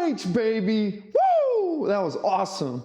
H, baby. Woo! That was awesome.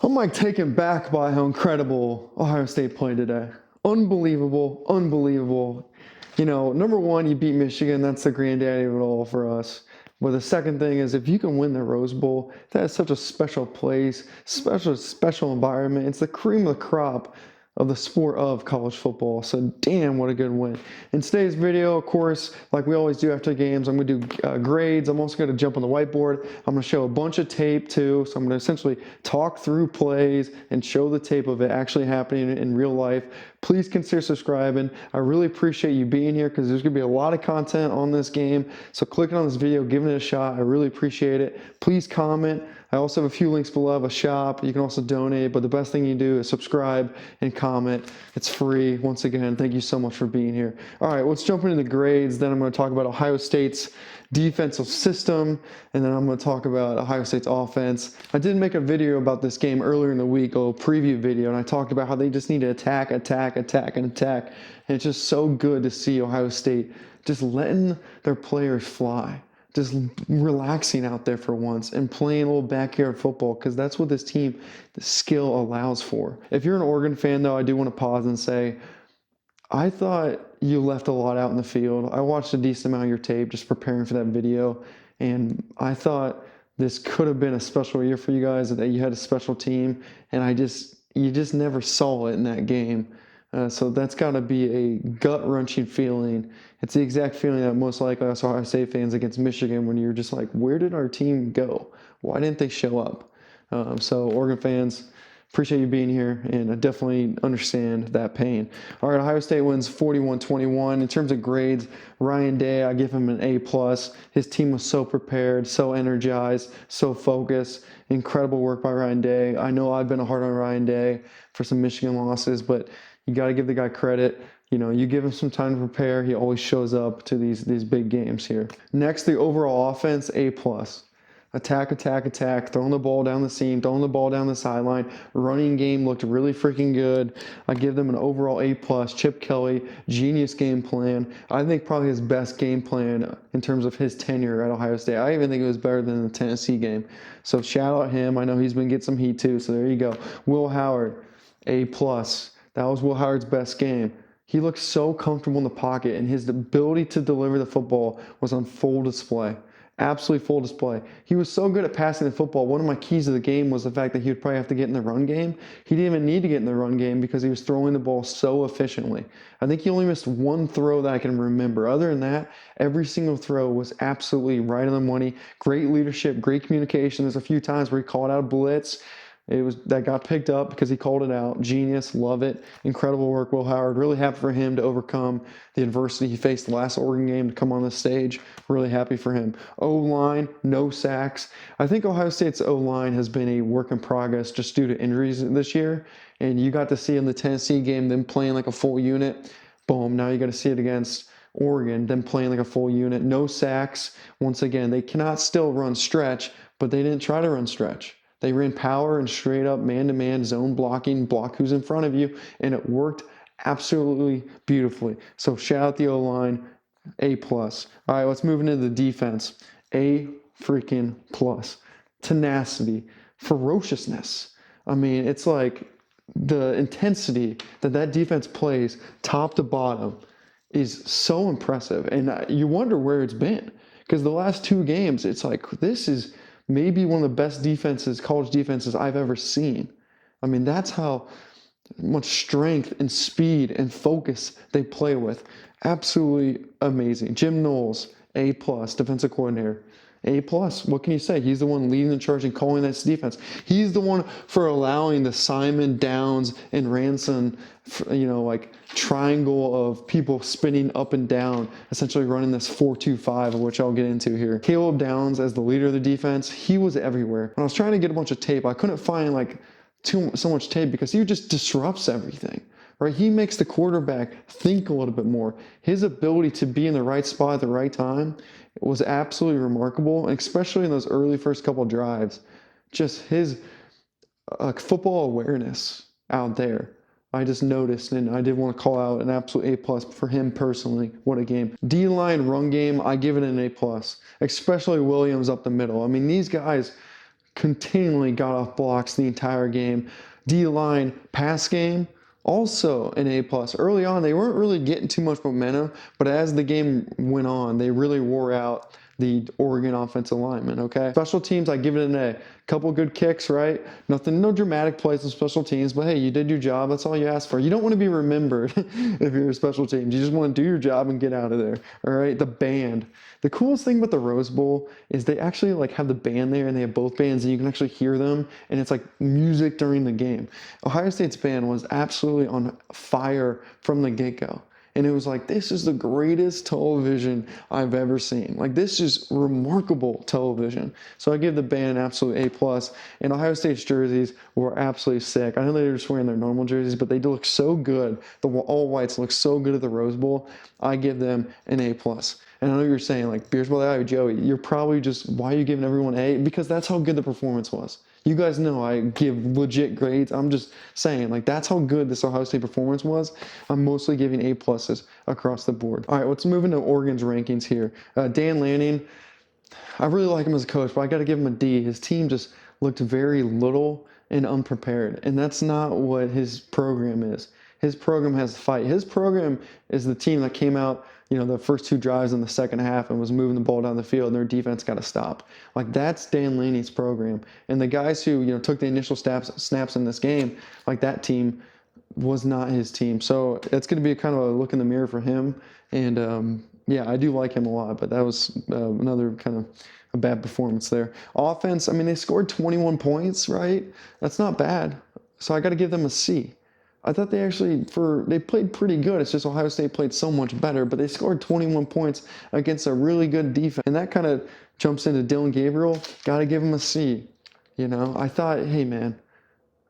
I'm like taken back by how incredible Ohio State played today. Unbelievable, unbelievable. You know, number one, you beat Michigan. That's the granddaddy of it all for us. But the second thing is, if you can win the Rose Bowl, that is such a special place, special environment. It's the cream of the crop of the sport of college football. So damn, what a good win. In today's video, of course, like we always do after games, I'm going to do grades. I'm also going to jump on the whiteboard. I'm going to show a bunch of tape too. So I'm going to essentially talk through plays and show the tape of it actually happening in real life. Please consider subscribing. I really appreciate you being here because there's going to be a lot of content on this game. So clicking on this video, giving it a shot, I really appreciate it. Please comment. I also have a few links below. I have a shop. You can also donate, but the best thing you do is subscribe and comment. It's free. Once again, thank you so much for being here. All right, let's jump into the grades. Then I'm going to talk about Ohio State's defensive system, and then I'm going to talk about Ohio State's offense. I did make a video about this game earlier in the week, a little preview video, and I talked about how they just need to attack, and attack. And it's just so good to see Ohio State just letting their players fly. Just relaxing out there for once and playing a little backyard football, because that's what this team, the skill allows for. If you're an Oregon fan, though, I do want to pause and say, I thought you left a lot out in the field. I watched a decent amount of your tape just preparing for that video, and I thought this could have been a special year for you guys, that you had a special team, and you just never saw it in that game. So that's got to be a gut-wrenching feeling. It's the exact feeling that most likely us Ohio State fans against Michigan, when you're just like, where did our team go? Why didn't they show up? So Oregon fans, appreciate you being here, and I definitely understand that pain. All right, Ohio State wins 41-21. In terms of grades, Ryan Day, I give him an A+. His team was so prepared, so energized, so focused. Incredible work by Ryan Day. I know I've been hard on Ryan Day for some Michigan losses, but you got to give the guy credit. You know, you give him some time to prepare, he always shows up to these big games here. Next, the overall offense, A+. Attack, throwing the ball down the seam, throwing the ball down the sideline. Running game looked really freaking good. I give them an overall A+. Chip Kelly, genius game plan. I think probably his best game plan in terms of his tenure at Ohio State. I even think it was better than the Tennessee game. So shout out him. I know he's been getting some heat too, so there you go. Will Howard, A+. That was Will Howard's best game. He looked so comfortable in the pocket, and his ability to deliver the football was on full display. Absolutely full display. He was so good at passing the football. One of my keys of the game was the fact that he would probably have to get in the run game. He didn't even need to get in the run game because he was throwing the ball so efficiently. I think he only missed one throw that I can remember. Other than that, every single throw was absolutely right on the money. Great leadership, great communication. There's a few times where he called out a blitz. That got picked up because he called it out. Genius, love it. Incredible work, Will Howard. Really happy for him to overcome the adversity he faced the last Oregon game to come on the stage. Really happy for him. O-line, no sacks. I think Ohio State's O-line has been a work in progress just due to injuries this year. And you got to see in the Tennessee game them playing like a full unit. Boom, now you got to see it against Oregon, them playing like a full unit. No sacks. Once again, they cannot still run stretch, but they didn't try to run stretch. They ran power and straight up man-to-man zone blocking, block who's in front of you, and it worked absolutely beautifully. So shout out the O-line, A+. All right, let's move into the defense. A freaking plus. Tenacity, ferociousness. I mean, it's like the intensity that defense plays top to bottom is so impressive. And you wonder where it's been, because the last two games, it's like, this is maybe one of the best defenses, college defenses I've ever seen. I mean, that's how much strength and speed and focus they play with. Absolutely amazing. Jim Knowles, A+, defensive coordinator. A+. What can you say? He's the one leading the charge and calling that defense. He's the one for allowing the Simon, Downs, and Ransom, like triangle of people spinning up and down, essentially running this 4-2-5, which I'll get into here. Caleb Downs as the leader of the defense, he was everywhere. When I was trying to get a bunch of tape, I couldn't find so much tape because he just disrupts everything. Right? He makes the quarterback think a little bit more. His ability to be in the right spot at the right time was absolutely remarkable, and especially in those early first couple drives. Just his football awareness out there. I just noticed, and I did want to call out an absolute A+ for him personally. What a game. D-line run game, I give it an A+, especially Williams up the middle. I mean, these guys continually got off blocks the entire game. D-line pass game, also an A+. Early on, they weren't really getting too much momentum, but as the game went on, they really wore out the Oregon offensive lineman, okay? Special teams, I give it an A. Couple good kicks, right? Nothing, no dramatic plays in special teams, but hey, you did your job. That's all you asked for. You don't want to be remembered if you're a special teams. You just want to do your job and get out of there, all right? The band. The coolest thing about the Rose Bowl is they actually like have the band there, and they have both bands, and you can actually hear them, and it's like music during the game. Ohio State's band was absolutely on fire from the get-go. And it was like, this is the greatest television I've ever seen. Like, this is remarkable television. So I give the band an absolute A+. And Ohio State's jerseys were absolutely sick. I know they were just wearing their normal jerseys, but they look so good. The all whites look so good at the Rose Bowl. I give them an A+. And I know you're saying, like, beers by the eye, Joey, you're probably just, why are you giving everyone A? Because that's how good the performance was. You guys know I give legit grades. I'm just saying, like, that's how good this Ohio State performance was. I'm mostly giving A+ across the board. All right, let's move into Oregon's rankings here. Dan Lanning, I really like him as a coach, but I got to give him a D. His team just looked very little and unprepared, and that's not what his program is. His program has fight. His program is the team that came out, you know, the first two drives in the second half and was moving the ball down the field, and their defense got to stop. Like, that's Dan Lanning's program. And the guys who, you know, took the initial snaps in this game, like, that team was not his team. So it's going to be kind of a look in the mirror for him. And, yeah, I do like him a lot, but that was another kind of a bad performance there. Offense, I mean, they scored 21 points, right? That's not bad. So I got to give them a C. I thought they actually, they played pretty good. It's just Ohio State played so much better, but they scored 21 points against a really good defense. And that kind of jumps into Dylan Gabriel. Got to give him a C. You know, I thought, hey, man,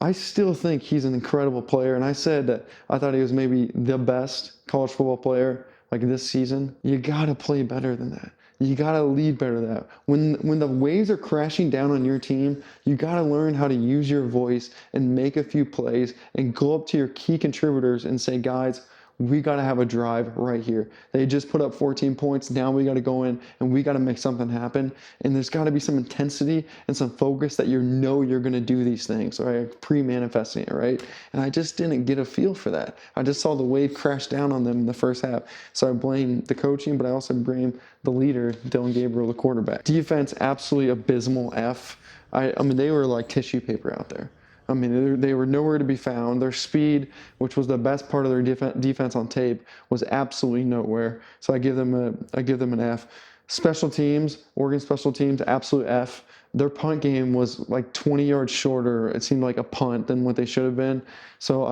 I still think he's an incredible player. And I said that I thought he was maybe the best college football player like this season. You got to play better than that. You got to lead better than that. When the waves are crashing down on your team, you got to learn how to use your voice and make a few plays and go up to your key contributors and say, guys, we got to have a drive right here. They just put up 14 points. Now we got to go in and we got to make something happen. And there's got to be some intensity and some focus that you know you're going to do these things, right? Pre-manifesting it, right? And I just didn't get a feel for that. I just saw the wave crash down on them in the first half. So I blame the coaching, but I also blame the leader, Dylan Gabriel, the quarterback. Defense, absolutely abysmal F. I mean, they were like tissue paper out there. I mean, they were nowhere to be found. Their speed, which was the best part of their defense on tape, was absolutely nowhere. So I give them an F. Special teams, Oregon special teams, absolute F. Their punt game was like 20 yards shorter. It seemed like a punt than what they should have been. So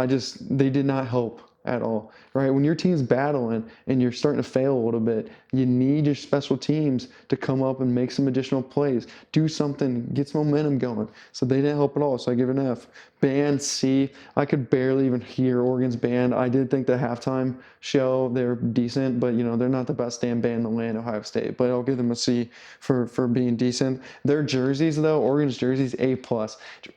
they did not help at all, right? When your team's battling and you're starting to fail a little bit, you need your special teams to come up and make some additional plays, do something, get some momentum going. So they didn't help at all, so I give it an F. Band, C. I could barely even hear Oregon's band. I did think the halftime show, they were decent, but, you know, they're not the best damn band in the land, Ohio State, but I'll give them a C for being decent. Their jerseys, though, Oregon's jerseys, A+.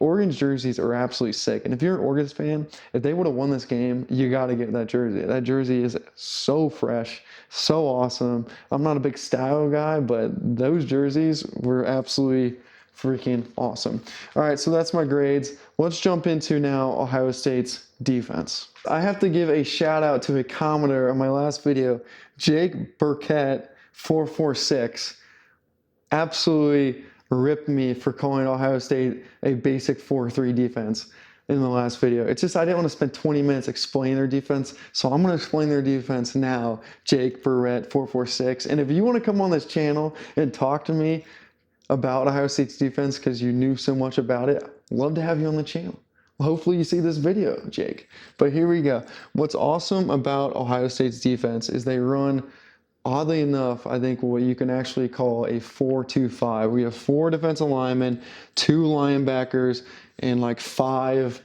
Oregon's jerseys are absolutely sick, and if you're an Oregon fan, if they would have won this game, you got to get that jersey. That jersey is so fresh, so awesome. I'm not a big style guy, but those jerseys were absolutely freaking awesome. All right, so that's my grades. Let's jump into now Ohio State's defense. I have to give a shout out to a commenter on my last video, Jake Burkett 446. Absolutely ripped me for calling Ohio State a basic 4-3 defense in the last video. It's just I didn't want to spend 20 minutes explaining their defense, so I'm going to explain their defense now, Jake Burrett 446. And if you want to come on this channel and talk to me about Ohio State's defense because you knew so much about it, love to have you on the channel. Well, hopefully you see this video, Jake. But here we go. What's awesome about Ohio State's defense is they run, oddly enough, I think what you can actually call a 4-2-5. We have 4 defensive linemen, 2 linebackers, and like 5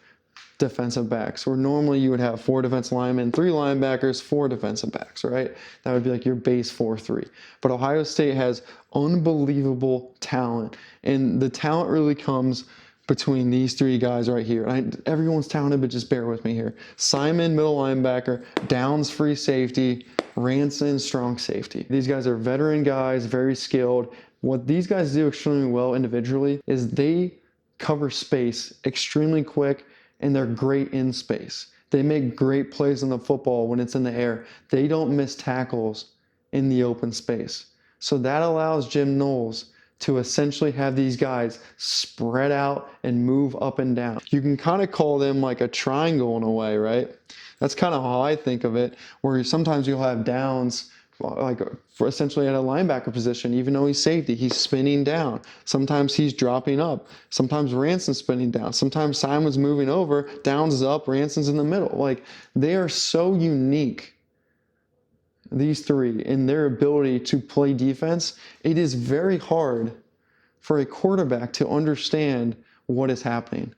defensive backs, where normally you would have 4 defensive linemen, 3 linebackers, 4 defensive backs, right? That would be like your base 4-3. But Ohio State has unbelievable talent, and the talent really comes between these three guys right here. Everyone's talented, but just bear with me here. Simon, middle linebacker. Downs, free safety. Ranson, strong safety. These guys are veteran guys, very skilled. What these guys do extremely well individually is they cover space extremely quick, and they're great in space. They make great plays on the football when it's in the air. They don't miss tackles in the open space. So that allows Jim Knowles to essentially have these guys spread out and move up and down. You can kind of call them like a triangle in a way, right? That's kind of how I think of it, where sometimes you'll have Downs like for essentially at a linebacker position, even though he's safety, he's spinning down. Sometimes he's dropping up. Sometimes Ranson's spinning down. Sometimes Simon's moving over, Downs is up, Ranson's in the middle. Like, they are so unique, these three, in their ability to play defense. It is very hard for a quarterback to understand what is happening.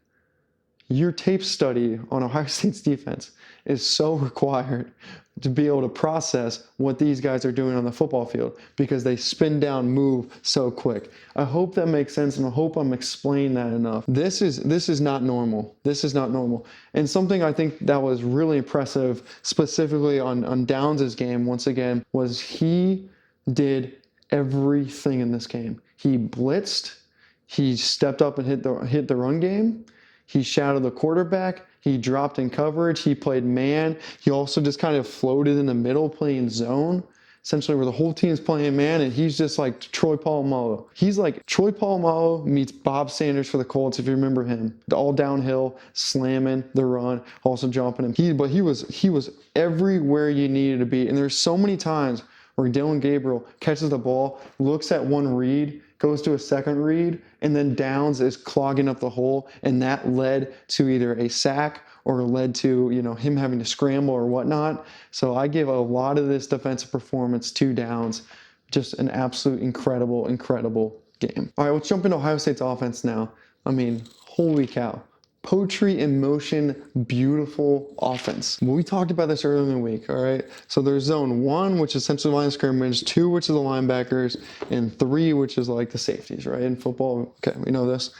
Your tape study on Ohio State's defense is so required to be able to process what these guys are doing on the football field, because they spin down, move so quick. I hope that makes sense, and I hope I'm explaining that enough. This is not normal. This is not normal. And something I think that was really impressive, specifically on Downs' game, once again, was he did everything in this game. He blitzed, he stepped up and hit the run game, he shadowed the quarterback, he dropped in coverage, he played man. He also just kind of floated in the middle playing zone, essentially where the whole team's playing man, and he's just like Troy Polamalu. He's like Troy Polamalu meets Bob Sanders for the Colts, if you remember him. All downhill, slamming the run, also jumping him. He was everywhere you needed to be. And there's so many times where Dylan Gabriel catches the ball, looks at one read, goes to a second read, and then Downs is clogging up the hole, and that led to either a sack or led to, him having to scramble or whatnot. So I give a lot of this defensive performance to Downs. Just an absolute incredible, incredible game. All right, let's jump into Ohio State's offense now. I mean, holy cow. Poetry in motion, beautiful offense. Well, we talked about this earlier in the week, all right? So there's zone 1, which is essentially line of scrimmage, 2, which is the linebackers, and 3, which is like the safeties, right? In football, okay, we know this.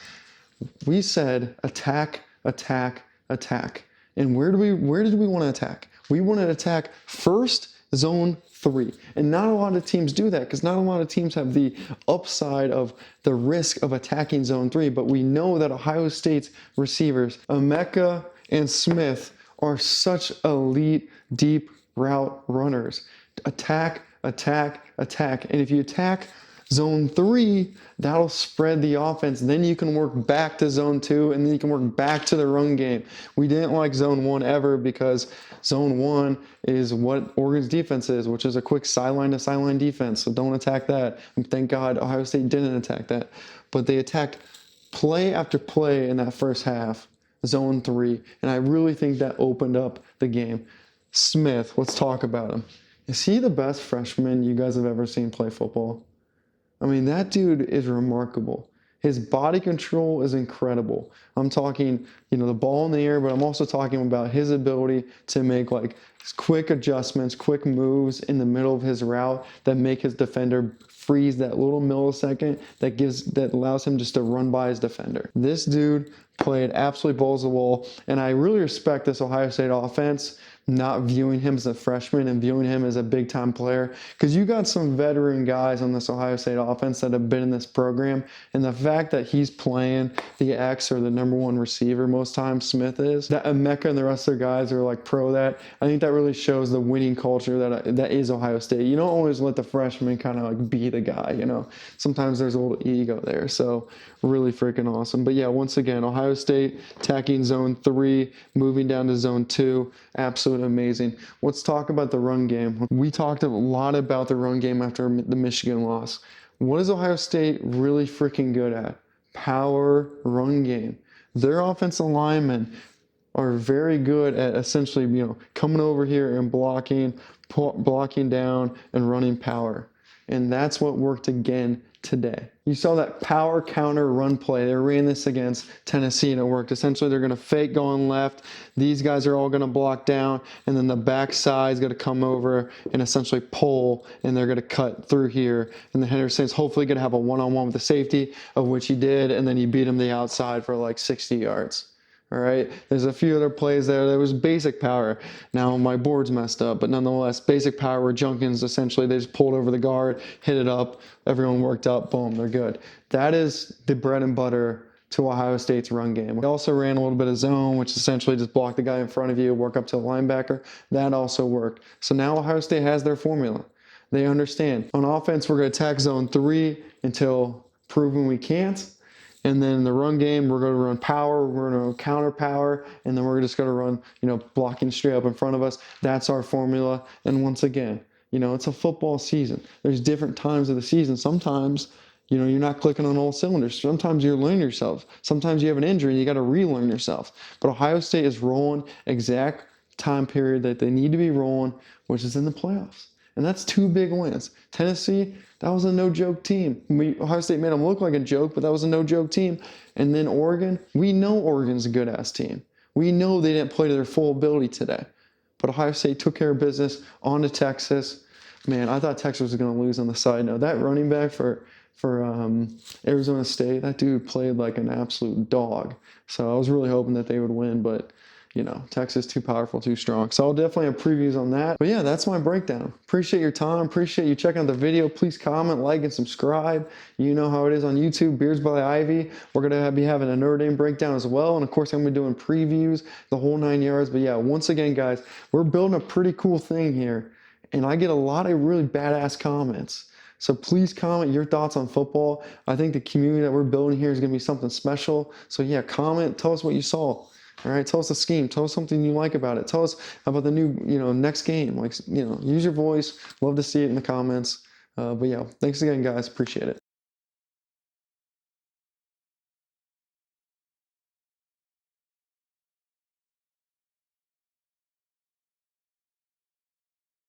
We said attack, attack, attack. And where did we want to attack? We want to attack first zone 3. And not a lot of teams do that, because not a lot of teams have the upside of the risk of attacking zone 3. But we know that Ohio State's receivers, Emeka and Smith, are such elite deep route runners. Attack, attack, attack. And if you attack zone 3, that'll spread the offense. Then you can work back to zone 2, and then you can work back to the run game. We didn't like zone 1 ever, because zone 1 is what Oregon's defense is, which is a quick sideline to sideline defense. So don't attack that. And thank God Ohio State didn't attack that. But they attacked play after play in that first half, zone 3. And I really think that opened up the game. Smith, let's talk about him. Is he the best freshman you guys have ever seen play football? I mean, that dude is remarkable. His body control is incredible. I'm talking, the ball in the air, but I'm also talking about his ability to make like quick adjustments, quick moves in the middle of his route that make his defender freeze that little millisecond that allows him just to run by his defender. This dude played absolutely balls to the wall, and I really respect this Ohio State offense not viewing him as a freshman and viewing him as a big-time player, because you got some veteran guys on this Ohio State offense that have been in this program, and the fact that he's playing the X or the number 1 receiver most times, Smith is, that Emeka and the rest of their guys are like pro that. I think that really shows the winning culture that is Ohio State. You don't always let the freshman kind of like be the guy, Sometimes there's a little ego there, so really freaking awesome. But yeah, once again, Ohio State attacking zone 3, moving down to zone 2, absolutely amazing. Let's talk about the run game. We talked a lot about the run game after the Michigan loss. What is Ohio State really freaking good at? Power run game. Their offensive linemen are very good at essentially, coming over here and blocking down and running power. And that's what worked again today. You saw that power counter run play. They ran this against Tennessee and it worked. Essentially, they're going to fake going left. These guys are all going to block down, and then the back side's going to come over and essentially pull, and they're going to cut through here. And the Henderson's hopefully going to have a one-on-one with the safety, of which he did, and then he beat him the outside for like 60 yards. All right, there's a few other plays there. There was basic power. Now my board's messed up, but nonetheless, basic power where Junkins essentially, they just pulled over the guard, hit it up, everyone worked up, boom, they're good. That is the bread and butter to Ohio State's run game. We also ran a little bit of zone, which essentially just block the guy in front of you, work up to the linebacker. That also worked. So now Ohio State has their formula. They understand. On offense, we're going to attack zone 3 until proven we can't. And then in the run game, we're going to run power, we're going to counter power, and then we're just going to run, blocking straight up in front of us. That's our formula. And once again, it's a football season. There's different times of the season. Sometimes, you're not clicking on all cylinders. Sometimes you're learning yourself. Sometimes you have an injury and you got to relearn yourself. But Ohio State is rolling exact time period that they need to be rolling, which is in the playoffs. And that's 2 big wins. Tennessee, that was a no-joke team. Ohio State made them look like a joke, but that was a no-joke team. And then Oregon, we know Oregon's a good-ass team. We know they didn't play to their full ability today. But Ohio State took care of business, on to Texas. Man, I thought Texas was going to lose on the side note. That running back for Arizona State, that dude played like an absolute dog. So I was really hoping that they would win, but Texas too powerful, too strong. So I'll definitely have previews on that. But yeah, that's my breakdown. Appreciate your time. Appreciate you checking out the video. Please comment, like, and subscribe. You know how it is on YouTube, Beards by Ivy. We're going to be having a Notre Dame breakdown as well. And of course, I'm going to be doing previews, the whole 9 yards. But yeah, once again, guys, we're building a pretty cool thing here. And I get a lot of really badass comments. So please comment your thoughts on football. I think the community that we're building here is going to be something special. So yeah, comment, tell us what you saw. All right, tell us the scheme. Tell us something you like about it. Tell us about the new, next game. Use your voice. Love to see it in the comments. But yeah, thanks again, guys. Appreciate it.